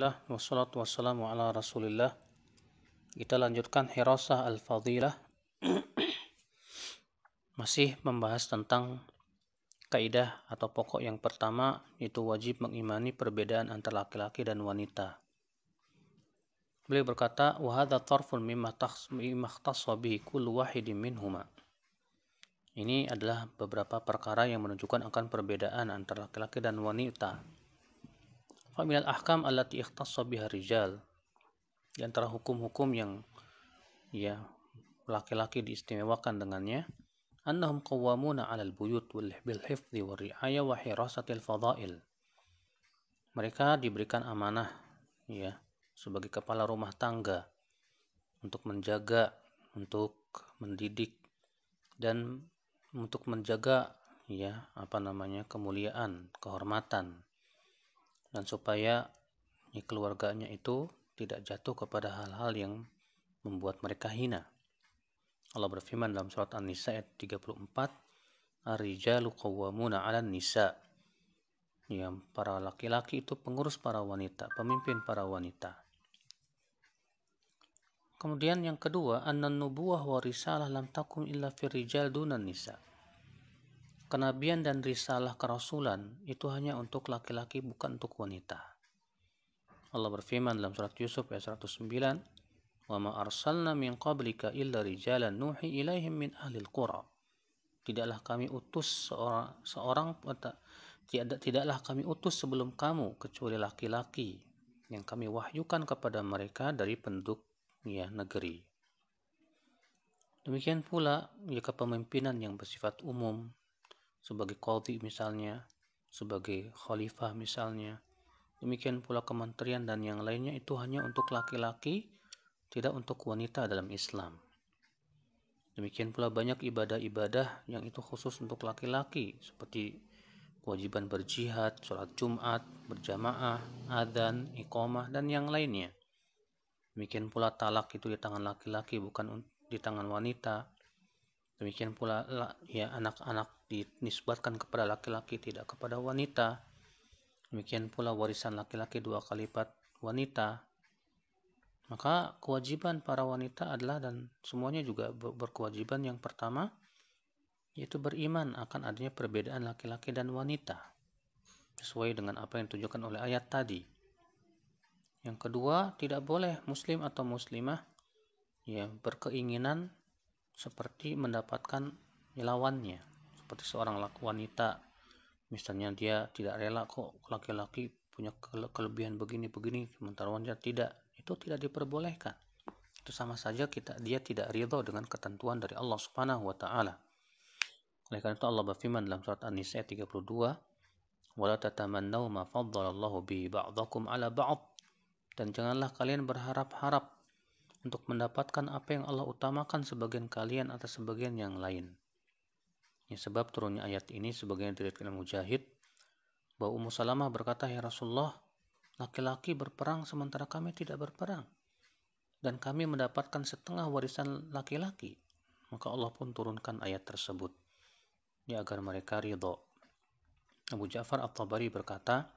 Alhamdulillah wassalatu wassalamu ala Rasulillah. Kita lanjutkan Hirasah Al-Fadilah. Masih membahas tentang kaidah atau pokok yang pertama, yaitu wajib mengimani perbedaan antara laki-laki dan wanita. Beliau berkata, wa hadza tarfun mimma ikhtassa bihi kullu wahidin minhuma. Ini adalah beberapa perkara yang menunjukkan akan perbedaan antara laki-laki dan wanita. Fa minal ahkam allati ikhtassa biha rijal. Di antara hukum-hukum yang laki-laki diistimewakan dengannya, annahum qawwamuna 'alal buyut bil hifdzi war ri'ayah wa hirasatil fadail. Mereka diberikan amanah sebagai kepala rumah tangga untuk menjaga, untuk mendidik dan untuk menjaga kemuliaan, kehormatan, dan supaya keluarganya itu tidak jatuh kepada hal-hal yang membuat mereka hina. Allah berfirman dalam surat An-Nisa ayat 34, Ar-rijalu qawwamuna 'alan nisa. Para laki-laki itu pengurus para wanita, pemimpin para wanita. Kemudian yang kedua, annan nubuwah wa risalah lam takum illa fir rijal dunan nisa. Kenabian dan risalah kerasulan itu hanya untuk laki-laki, bukan untuk wanita. Allah berfirman dalam surat Yusuf ayat 109, wa ma arsalna min qablika illa rijalan nuhi ilaihim min ahlil qura. Tidaklah kami utus tidaklah kami utus sebelum kamu kecuali laki-laki yang kami wahyukan kepada mereka dari penduduk negeri. Demikian pula kepemimpinan yang bersifat umum, sebagai qadhi misalnya, sebagai khalifah misalnya. Demikian pula kementerian dan yang lainnya itu hanya untuk laki-laki, tidak untuk wanita dalam Islam. Demikian pula banyak ibadah-ibadah yang itu khusus untuk laki-laki, seperti kewajiban berjihad, sholat Jumat, berjamaah, adzan, iqamah, dan yang lainnya. Demikian pula talak itu di tangan laki-laki, bukan di tangan wanita. Demikian pula anak-anak dinisbatkan kepada laki-laki, tidak kepada wanita. Demikian pula warisan laki-laki 2 kali lipat wanita. Maka kewajiban para wanita adalah, dan semuanya juga berkewajiban yang pertama, yaitu beriman akan adanya perbedaan laki-laki dan wanita sesuai dengan apa yang ditunjukkan oleh ayat tadi. Yang kedua, tidak boleh muslim atau muslimah berkeinginan seperti mendapatkan lawannya, seperti seorang wanita misalnya dia tidak rela kok laki-laki punya kelebihan begini-begini sementara wanita tidak, itu tidak diperbolehkan. Itu sama saja dia tidak ridho dengan ketentuan dari Allah Subhanahu wa taala. Oleh karena itu Allah berfirman dalam surat An-Nisa 32, wala tatamannaw ma faddalallahu bi ba'dakum 'ala ba'd. Dan janganlah kalian berharap-harap untuk mendapatkan apa yang Allah utamakan sebagian kalian atas sebagian yang lain. Sebab turunnya ayat ini sebagian diriwayatkan Mujahid bahwa Ummu Salamah berkata, ya Rasulullah, laki-laki berperang sementara kami tidak berperang, dan kami mendapatkan setengah warisan laki-laki. Maka Allah pun turunkan ayat tersebut agar mereka ridho. Abu Ja'far At-Tabari berkata,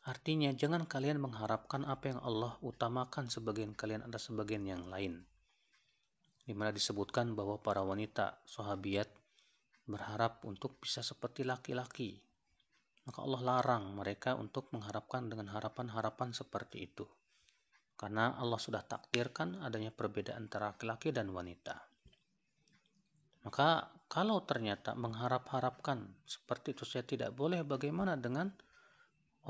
artinya jangan kalian mengharapkan apa yang Allah utamakan sebagian kalian atas sebagian yang lain, di mana disebutkan bahwa para wanita sahabiyat berharap untuk bisa seperti laki-laki. Maka Allah larang mereka untuk mengharapkan dengan harapan-harapan seperti itu, karena Allah sudah takdirkan adanya perbedaan antara laki-laki dan wanita. Maka kalau ternyata mengharap-harapkan seperti itu saya tidak boleh, bagaimana dengan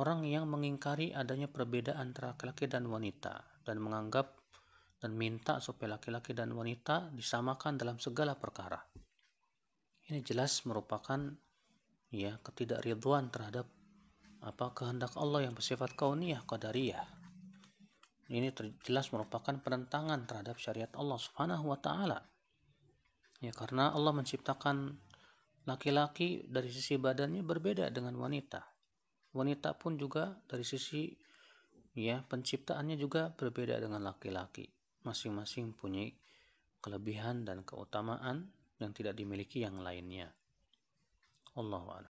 orang yang mengingkari adanya perbedaan antara laki-laki dan wanita dan menganggap dan minta supaya laki-laki dan wanita disamakan dalam segala perkara? Ini jelas merupakan ketidakridhaan terhadap kehendak Allah yang bersifat kauniyah, qadariyah. Ini jelas merupakan penentangan terhadap syariat Allah Subhanahu wa taala. Karena Allah menciptakan laki-laki dari sisi badannya berbeda dengan wanita. Wanita pun juga dari sisi penciptaannya juga berbeda dengan laki-laki. Masing-masing punya kelebihan dan keutamaan yang tidak dimiliki yang lainnya. Allahu a'lam.